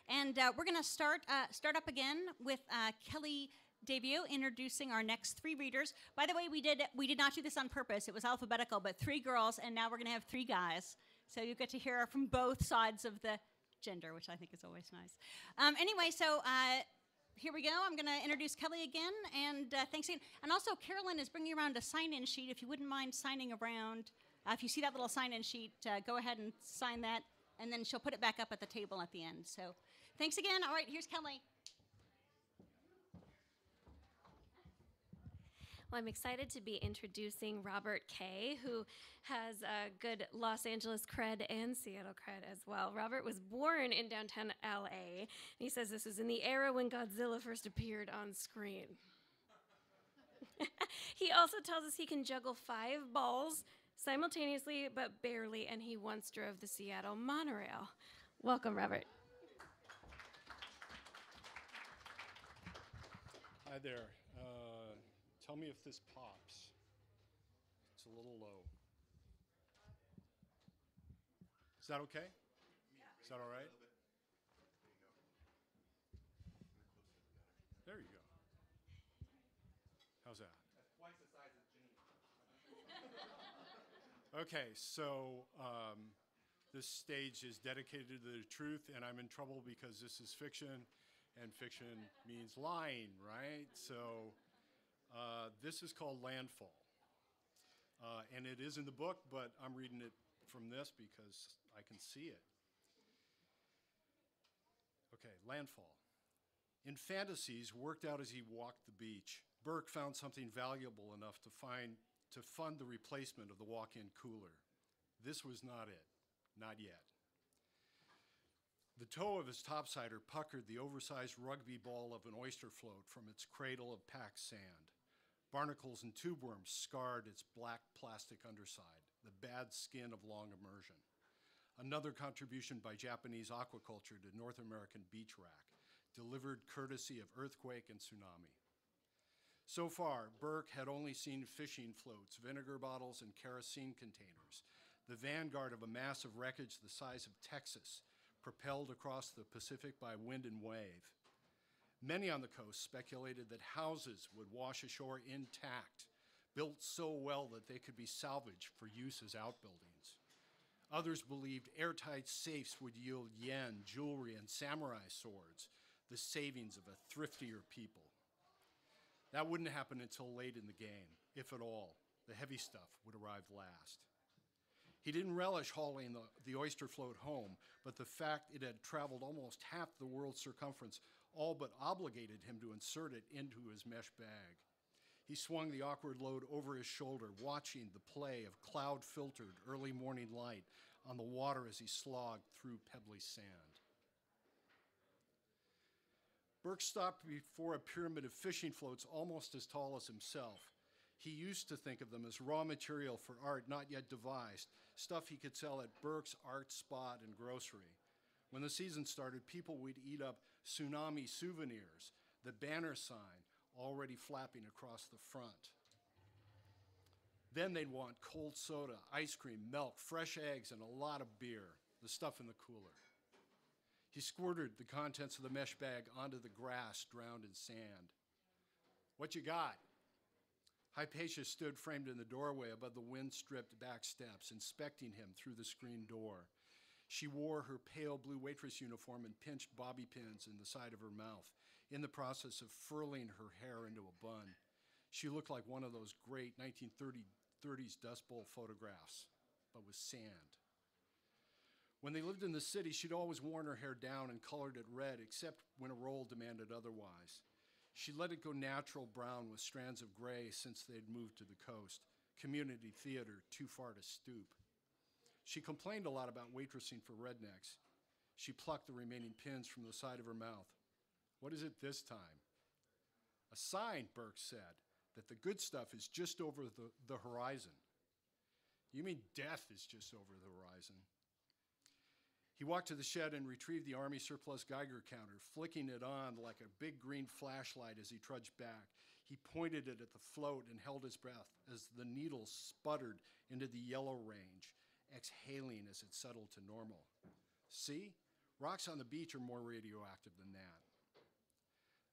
And we're going to start up again with Kelly Davio introducing our next three readers. By the way, we did not do this on purpose. It was alphabetical, but three girls, and now we're going to have three guys. So you get to hear from both sides of the gender, which I think is always nice. Anyway, so here we go. I'm going to introduce Kelly again, and thanks again. And also, Carolyn is bringing around a sign-in sheet. If you wouldn't mind signing around, if you see that little sign-in sheet, go ahead and sign that, and then she'll put it back up at the table at the end. So thanks again. All right, here's Kelly. Well, I'm excited to be introducing Robert Kay, who has a good Los Angeles cred and Seattle cred as well. Robert was born in downtown LA, and he says this was in the era when Godzilla first appeared on screen. He also tells us he can juggle 5 balls simultaneously, but barely, and he once drove the Seattle monorail. Welcome, Robert. Hi there. Tell me if this pops. It's a little low. Is that okay? Is that all right? There you go. How's that? That's twice the size of Janine. Okay, so this stage is dedicated to the truth, and I'm in trouble because this is fiction, and fiction means lying, right? So this is called Landfall. And it is in the book, but I'm reading it from this because I can see it. Okay, Landfall. In fantasies worked out as he walked the beach, Burke found something valuable enough to fund the replacement of the walk-in cooler. This was not it, not yet. The toe of his topsider puckered the oversized rugby ball of an oyster float from its cradle of packed sand. Barnacles and tube worms scarred its black plastic underside, the bad skin of long immersion. Another contribution by Japanese aquaculture to North American beach rack, delivered courtesy of earthquake and tsunami. So far, Burke had only seen fishing floats, vinegar bottles, and kerosene containers, the vanguard of a massive wreckage the size of Texas, propelled across the Pacific by wind and wave. Many on the coast speculated that houses would wash ashore intact, built so well that they could be salvaged for use as outbuildings. Others believed airtight safes would yield yen, jewelry, and samurai swords, the savings of a thriftier people. That wouldn't happen until late in the game, if at all. The heavy stuff would arrive last. He didn't relish hauling the oyster float home, but the fact it had traveled almost half the world's circumference all but obligated him to insert it into his mesh bag. He swung the awkward load over his shoulder, watching the play of cloud-filtered early morning light on the water as he slogged through pebbly sand. Burke stopped before a pyramid of fishing floats almost as tall as himself. He used to think of them as raw material for art not yet devised, stuff he could sell at Burke's Art Spot and Grocery. When the season started, people would eat up tsunami souvenirs, the banner sign already flapping across the front. Then they'd want cold soda, ice cream, milk, fresh eggs, and a lot of beer, the stuff in the cooler. He squirted the contents of the mesh bag onto the grass drowned in sand. "What you got?" Hypatia stood framed in the doorway above the wind-stripped back steps, inspecting him through the screen door. She wore her pale blue waitress uniform and pinched bobby pins in the side of her mouth, in the process of furling her hair into a bun. She looked like one of those great 1930s Dust Bowl photographs, but with sand. When they lived in the city, she'd always worn her hair down and colored it red, except when a role demanded otherwise. She let it go natural brown with strands of gray since they'd moved to the coast. Community theater, too far to stoop. She complained a lot about waitressing for rednecks. She plucked the remaining pins from the side of her mouth. "What is it this time?" "A sign," Burke said, "that the good stuff is just over the horizon." "You mean death is just over the horizon?" He walked to the shed and retrieved the Army surplus Geiger counter, flicking it on like a big green flashlight as he trudged back. He pointed it at the float and held his breath as the needle sputtered into the yellow range, exhaling as it settled to normal. "See? Rocks on the beach are more radioactive than that.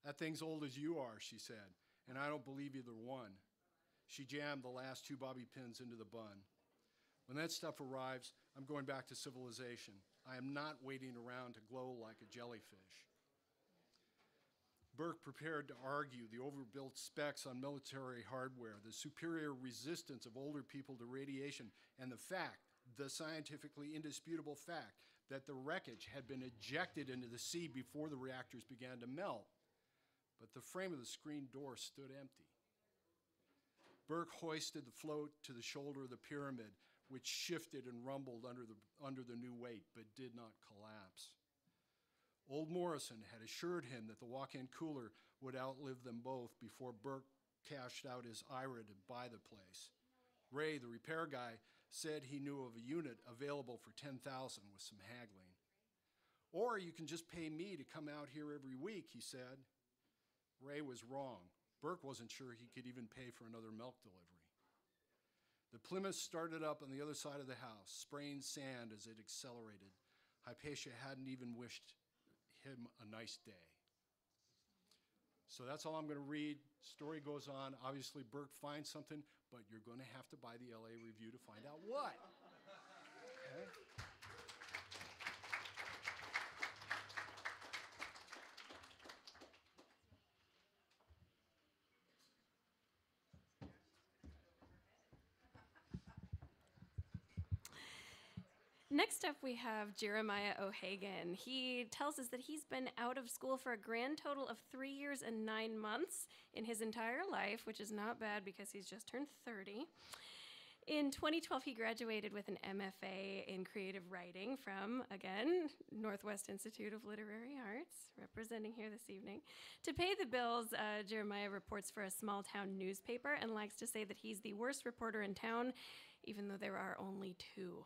That thing's old as you are, she said, and I don't believe either one. She jammed the last 2 bobby pins into the bun. When that stuff arrives, I'm going back to civilization. I am not waiting around to glow like a jellyfish. Burke prepared to argue the overbuilt specs on military hardware, the superior resistance of older people to radiation, and the scientifically indisputable fact, that the wreckage had been ejected into the sea before the reactors began to melt. But the frame of the screen door stood empty. Burke hoisted the float to the shoulder of the pyramid, which shifted and rumbled under the new weight, but did not collapse. Old Morrison had assured him that the walk-in cooler would outlive them both before Burke cashed out his IRA to buy the place. Ray, the repair guy, said he knew of a unit available for $10,000 with some haggling. Or you can just pay me to come out here every week, he said. Ray was wrong. Burke wasn't sure he could even pay for another milk delivery. The Plymouth started up on the other side of the house, spraying sand as it accelerated. Hypatia hadn't even wished him a nice day. So that's all I'm going to read. Story goes on. Obviously, Burke finds something, but you're going to have to buy the LA Review to find out what. Okay. Next up, we have Jeremiah O'Hagan. He tells us that he's been out of school for a grand total of 3 years and 9 months in his entire life, which is not bad because he's just turned 30. In 2012, he graduated with an MFA in creative writing from, again, Northwest Institute of Literary Arts, representing here this evening. To pay the bills, Jeremiah reports for a small town newspaper and likes to say that he's the worst reporter in town, even though there are only 2.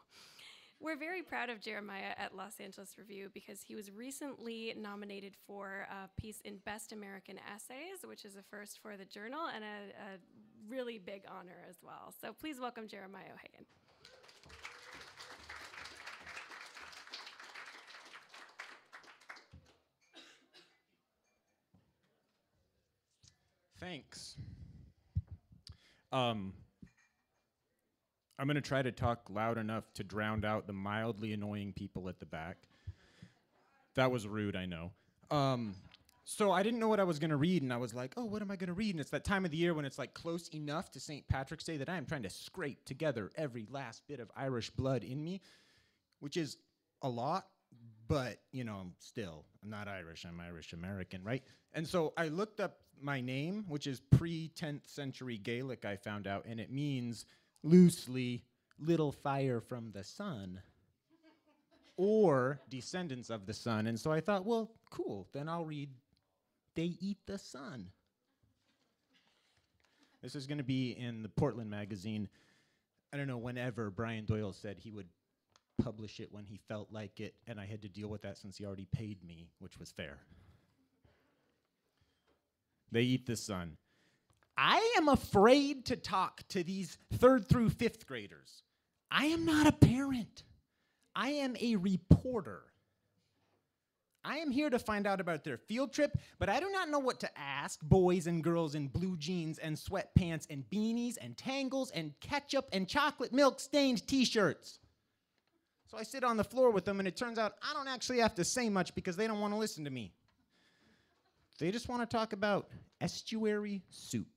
We're very proud of Jeremiah at Los Angeles Review because he was recently nominated for a piece in Best American Essays, which is a first for the journal and a really big honor as well. So please welcome Jeremiah O'Hagan. Thanks. I'm going to try to talk loud enough to drown out the mildly annoying people at the back. That was rude, I know. So I didn't know what I was going to read, and I was like, oh, what am I going to read? And it's that time of the year when it's like close enough to St. Patrick's Day that I am trying to scrape together every last bit of Irish blood in me, which is a lot, but, you know, I'm not Irish, I'm Irish American, right? And so I looked up my name, which is pre-10th century Gaelic, I found out, and it means loosely, little fire from the sun, or descendants of the sun. And so I thought, well, cool, then I'll read They Eat the Sun. This is going to be in the Portland magazine. I don't know, whenever Brian Doyle said he would publish it when he felt like it, and I had to deal with that since he already paid me, which was fair. They Eat the Sun. I am afraid to talk to these 3rd through 5th graders. I am not a parent. I am a reporter. I am here to find out about their field trip, but I do not know what to ask boys and girls in blue jeans and sweatpants and beanies and tangles and ketchup and chocolate milk stained t-shirts. So I sit on the floor with them, and it turns out I don't actually have to say much because they don't want to listen to me. They just want to talk about estuary soup.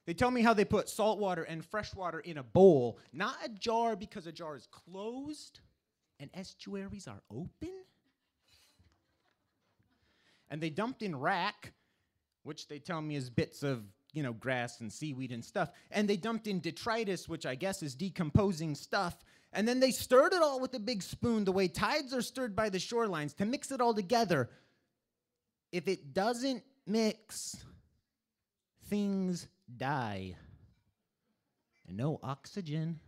They tell me how they put salt water and fresh water in a bowl, not a jar because a jar is closed and estuaries are open. And they dumped in rack, which they tell me is bits of, you know, grass and seaweed and stuff. And they dumped in detritus, which I guess is decomposing stuff. And then they stirred it all with a big spoon the way tides are stirred by the shorelines to mix it all together. If it doesn't mix, things die. And no oxygen.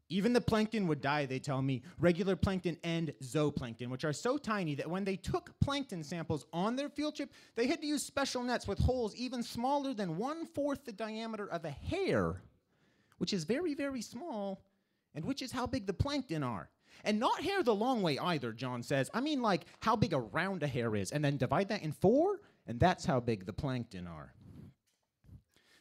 Even the plankton would die, they tell me, regular plankton and zooplankton, which are so tiny that when they took plankton samples on their field trip, they had to use special nets with holes even smaller than 1/4 the diameter of a hair, which is very, very small and which is how big the plankton are. And not hair the long way either, John says. I mean like how big around a hair is, and then divide that in 4, and that's how big the plankton are.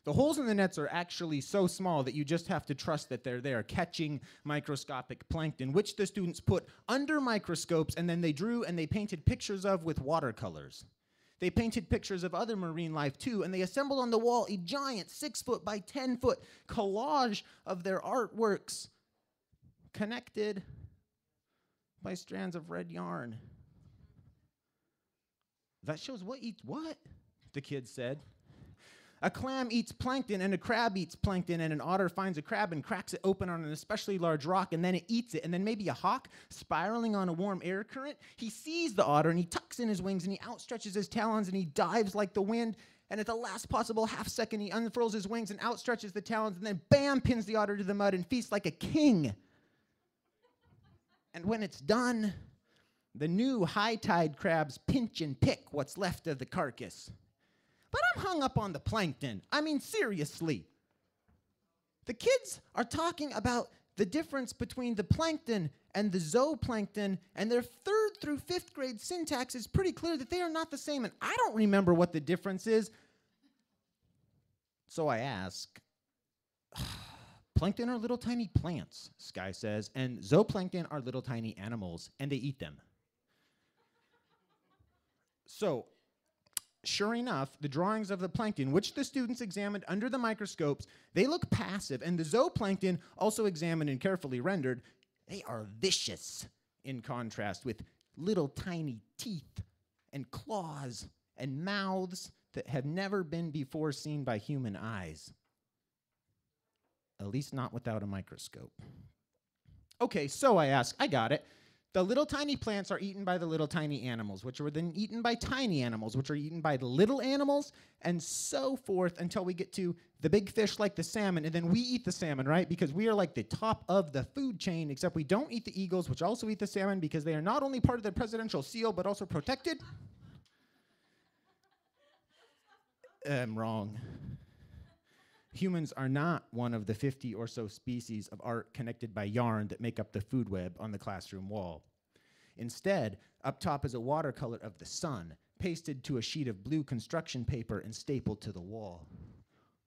The holes in the nets are actually so small that you just have to trust that they're there, catching microscopic plankton, which the students put under microscopes, and then they drew and they painted pictures of with watercolors. They painted pictures of other marine life too, and they assembled on the wall a giant 6-foot by 10-foot collage of their artworks, connected by strands of red yarn. That shows what eats what, the kids said. A clam eats plankton, and a crab eats plankton, and an otter finds a crab and cracks it open on an especially large rock, and then it eats it. And then maybe a hawk, spiraling on a warm air current, he sees the otter, and he tucks in his wings, and he outstretches his talons, and he dives like the wind, and at the last possible half second, he unfurls his wings and outstretches the talons, and then bam, pins the otter to the mud and feasts like a king. And when it's done, the new high-tide crabs pinch and pick what's left of the carcass. But I'm hung up on the plankton. I mean, seriously. The kids are talking about the difference between the plankton and the zooplankton, and their 3rd through 5th grade syntax is pretty clear that they are not the same, and I don't remember what the difference is. So I ask, plankton are little tiny plants, Sky says, and zooplankton are little tiny animals, and they eat them. So, sure enough, the drawings of the plankton, which the students examined under the microscopes, they look passive, and the zooplankton, also examined and carefully rendered, they are vicious, in contrast with little tiny teeth and claws and mouths that have never been before seen by human eyes. At least not without a microscope. Okay, so I ask, I got it. The little tiny plants are eaten by the little tiny animals, which are then eaten by tiny animals, which are eaten by the little animals, and so forth until we get to the big fish like the salmon, and then we eat the salmon, right? Because we are like the top of the food chain, except we don't eat the eagles, which also eat the salmon because they are not only part of the presidential seal, but also protected. I'm wrong. Humans are not one of the 50 or so species of art connected by yarn that make up the food web on the classroom wall. Instead, up top is a watercolor of the sun, pasted to a sheet of blue construction paper and stapled to the wall.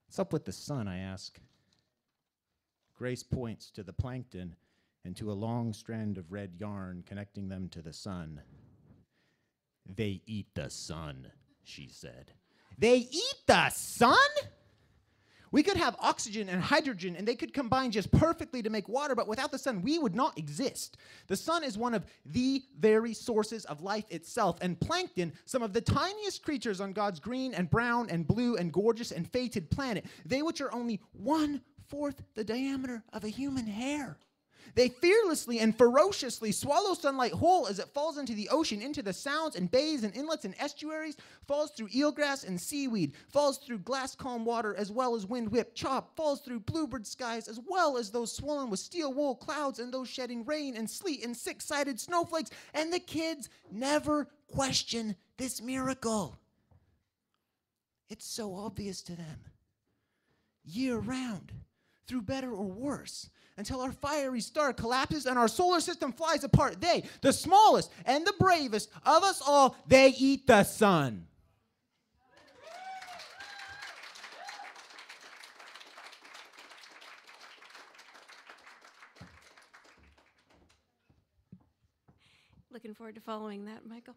What's up with the sun, I ask? Grace points to the plankton and to a long strand of red yarn connecting them to the sun. They eat the sun, she said. They eat the sun? We could have oxygen and hydrogen, and they could combine just perfectly to make water, but without the sun, we would not exist. The sun is one of the very sources of life itself, and plankton, some of the tiniest creatures on God's green and brown and blue and gorgeous and fated planet, they which are only 1/4 the diameter of a human hair. They fearlessly and ferociously swallow sunlight whole as it falls into the ocean, into the sounds and bays and inlets and estuaries, falls through eelgrass and seaweed, falls through glass calm water as well as wind-whipped chop, falls through bluebird skies as well as those swollen with steel wool clouds and those shedding rain and sleet and six-sided snowflakes, and the kids never question this miracle. It's so obvious to them. Year-round, through better or worse, until our fiery star collapses and our solar system flies apart. They, the smallest and the bravest of us all, they eat the sun. Looking forward to following that, Michael.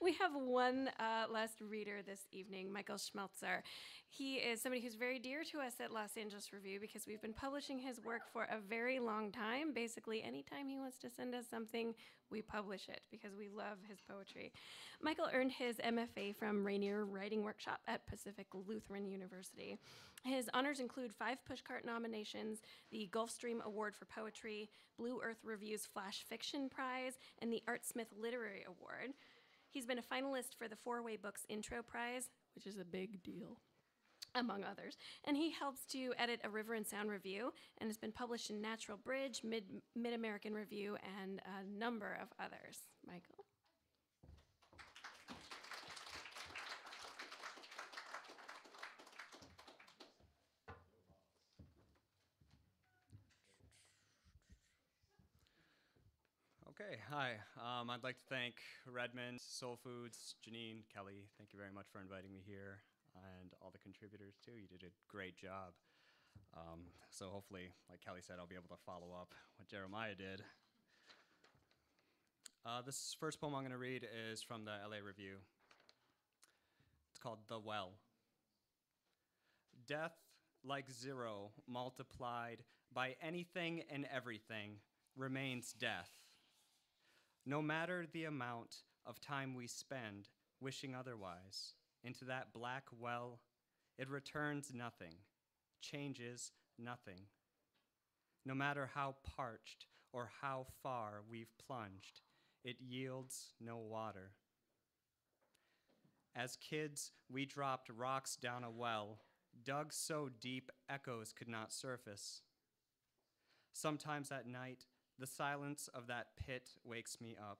We have one last reader this evening, Michael Schmelzer. He is somebody who's very dear to us at Los Angeles Review because we've been publishing his work for a very long time. Basically, anytime he wants to send us something, we publish it because we love his poetry. Michael earned his MFA from Rainier Writing Workshop at Pacific Lutheran University. His honors include 5 Pushcart nominations, the Gulfstream Award for Poetry, Blue Earth Review's Flash Fiction Prize, and the Art Smith Literary Award. He's been a finalist for the 4-Way Books Intro Prize, which is a big deal, among others. And he helps to edit a River and Sound review and has been published in Natural Bridge, Mid-American Review, and a number of others. Michael? Okay, hi. I'd like to thank Redmond, Soul Foods, Janine, Kelly. Thank you very much for inviting me here, and all the contributors too. You did a great job. So hopefully, like Kelly said, I'll be able to follow up what Jeremiah did. This first poem I'm going to read is from the LA Review. It's called The Well. Death, like zero, multiplied by anything and everything, remains death. No matter the amount of time we spend wishing otherwise, into that black well, it returns nothing, changes nothing. No matter how parched or how far we've plunged, it yields no water. As kids, we dropped rocks down a well, dug so deep echoes could not surface. Sometimes at night, the silence of that pit wakes me up.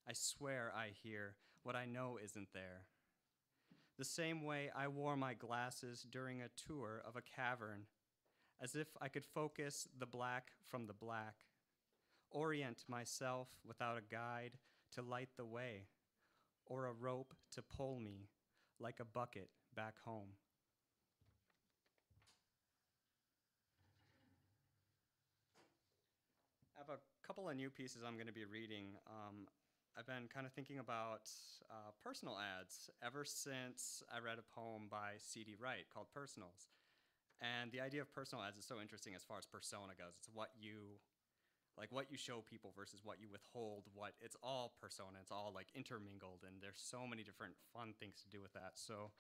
I swear I hear what I know isn't there. The same way I wore my glasses during a tour of a cavern, as if I could focus the black from the black, orient myself without a guide to light the way, or a rope to pull me like a bucket back home. I have a couple of new pieces I'm going to be reading. I've been kind of thinking about personal ads ever since I read a poem by C.D. Wright called Personals. And the idea of personal ads is so interesting as far as persona goes. It's what you show people versus what you withhold. It's all persona. It's all like intermingled, and there's so many different fun things to do with that. So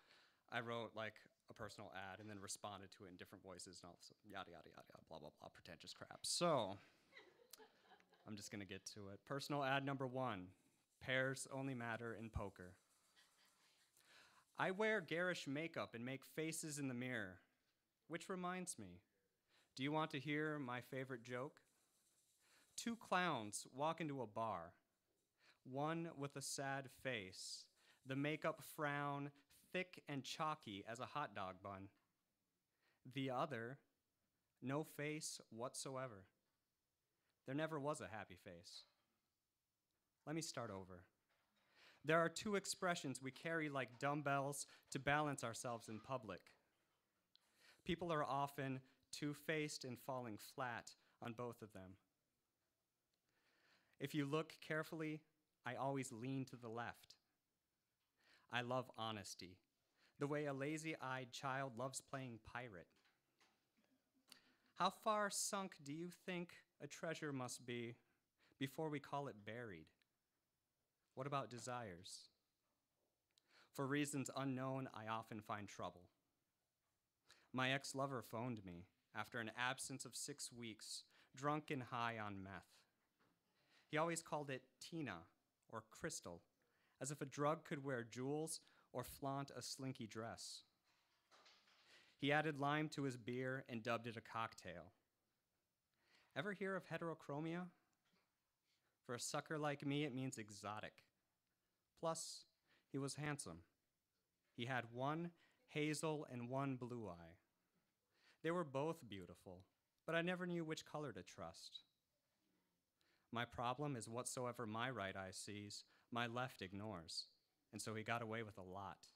I wrote like a personal ad and then responded to it in different voices and all this yada yada yada blah blah blah pretentious crap. So I'm just gonna get to it. Personal ad number 1. Pairs only matter in poker. I wear garish makeup and make faces in the mirror. Which reminds me, do you want to hear my favorite joke? 2 clowns walk into a bar. One with a sad face, the makeup frown thick and chalky as a hot dog bun. The other, no face whatsoever. There never was a happy face. Let me start over. There are 2 expressions we carry like dumbbells to balance ourselves in public. People are often two-faced and falling flat on both of them. If you look carefully, I always lean to the left. I love honesty, the way a lazy-eyed child loves playing pirate. How far sunk do you think a treasure must be before we call it buried? What about desires? For reasons unknown, I often find trouble. My ex-lover phoned me after an absence of 6 weeks, drunk and high on meth. He always called it Tina or Crystal, as if a drug could wear jewels or flaunt a slinky dress. He added lime to his beer and dubbed it a cocktail. Ever hear of heterochromia? For a sucker like me, it means exotic. Plus, he was handsome. He had 1 hazel and 1 blue eye. They were both beautiful, but I never knew which color to trust. My problem is whatsoever my right eye sees, my left ignores, and so he got away with a lot.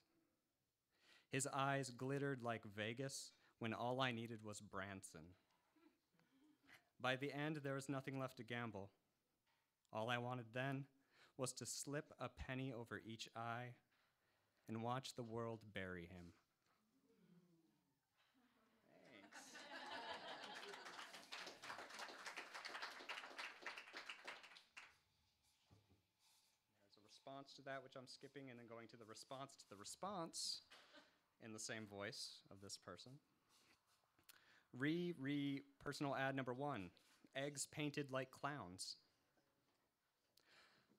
His eyes glittered like Vegas when all I needed was Branson. By the end, there was nothing left to gamble. All I wanted then was to slip a penny over each eye and watch the world bury him. Thanks. There's a response to that, which I'm skipping, and then going to the response in the same voice of this person. Personal ad number 1, eggs painted like clowns.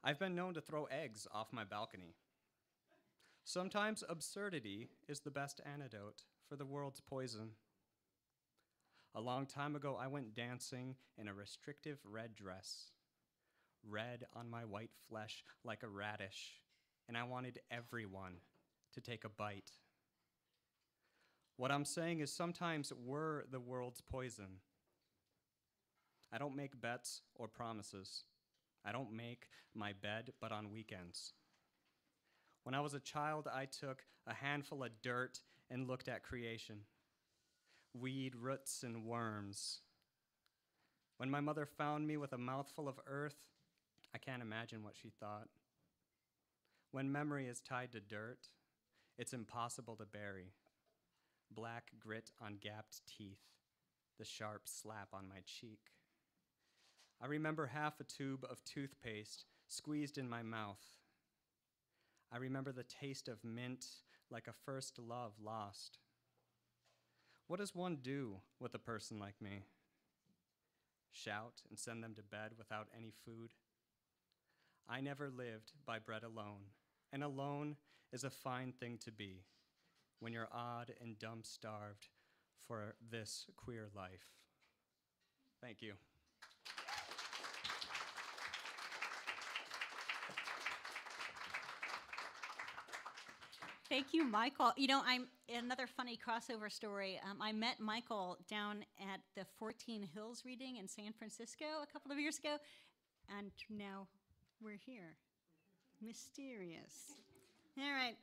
I've been known to throw eggs off my balcony. Sometimes absurdity is the best antidote for the world's poison. A long time ago, I went dancing in a restrictive red dress, red on my white flesh like a radish, and I wanted everyone to take a bite. What I'm saying is sometimes we're the world's poison. I don't make bets or promises. I don't make my bed but on weekends. When I was a child, I took a handful of dirt and looked at creation. Weed, roots, and worms. When my mother found me with a mouthful of earth, I can't imagine what she thought. When memory is tied to dirt, it's impossible to bury. Black grit on gapped teeth, the sharp slap on my cheek. I remember half a tube of toothpaste squeezed in my mouth. I remember the taste of mint like a first love lost. What does one do with a person like me? Shout and send them to bed without any food? I never lived by bread alone, and alone is a fine thing to be when you're odd and dumb-starved for this queer life. Thank you. Thank you, Michael. You know, I'm another funny crossover story. I met Michael down at the 14 Hills reading in San Francisco a couple of years ago, and now we're here. Mysterious. All right.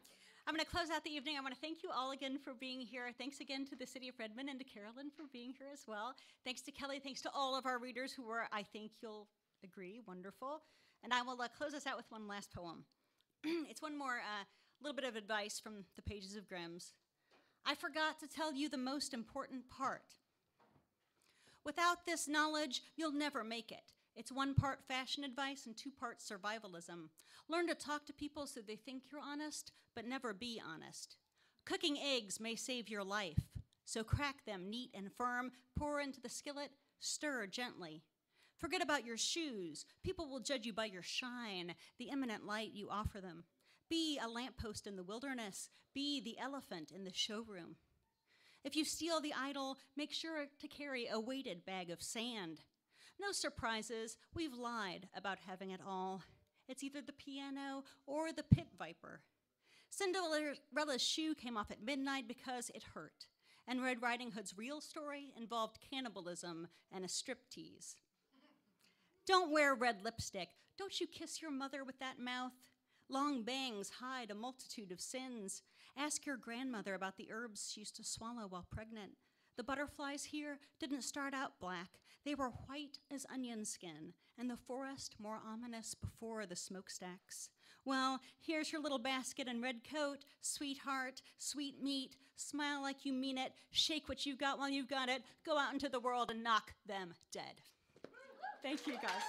I'm going to close out the evening. I want to thank you all again for being here. Thanks again to the City of Redmond and to Carolyn for being here as well. Thanks to Kelly. Thanks to all of our readers who were, I think you'll agree, wonderful. And I will close us out with one last poem. It's one more little bit of advice from the pages of Grimm's. I forgot to tell you the most important part. Without this knowledge, you'll never make it. It's 1 part fashion advice and 2 parts survivalism. Learn to talk to people so they think you're honest, but never be honest. Cooking eggs may save your life, so crack them neat and firm, pour into the skillet, stir gently. Forget about your shoes. People will judge you by your shine, the imminent light you offer them. Be a lamppost in the wilderness. Be the elephant in the showroom. If you steal the idol, make sure to carry a weighted bag of sand. No surprises, we've lied about having it all. It's either the piano or the pit viper. Cinderella's shoe came off at midnight because it hurt, and Red Riding Hood's real story involved cannibalism and a striptease. Don't wear red lipstick. Don't you kiss your mother with that mouth? Long bangs hide a multitude of sins. Ask your grandmother about the herbs she used to swallow while pregnant. The butterflies here didn't start out black. They were white as onion skin, and the forest more ominous before the smokestacks. Well, here's your little basket and red coat, sweetheart, sweet meat. Smile like you mean it. Shake what you've got while you've got it. Go out into the world and knock them dead. Thank you, guys.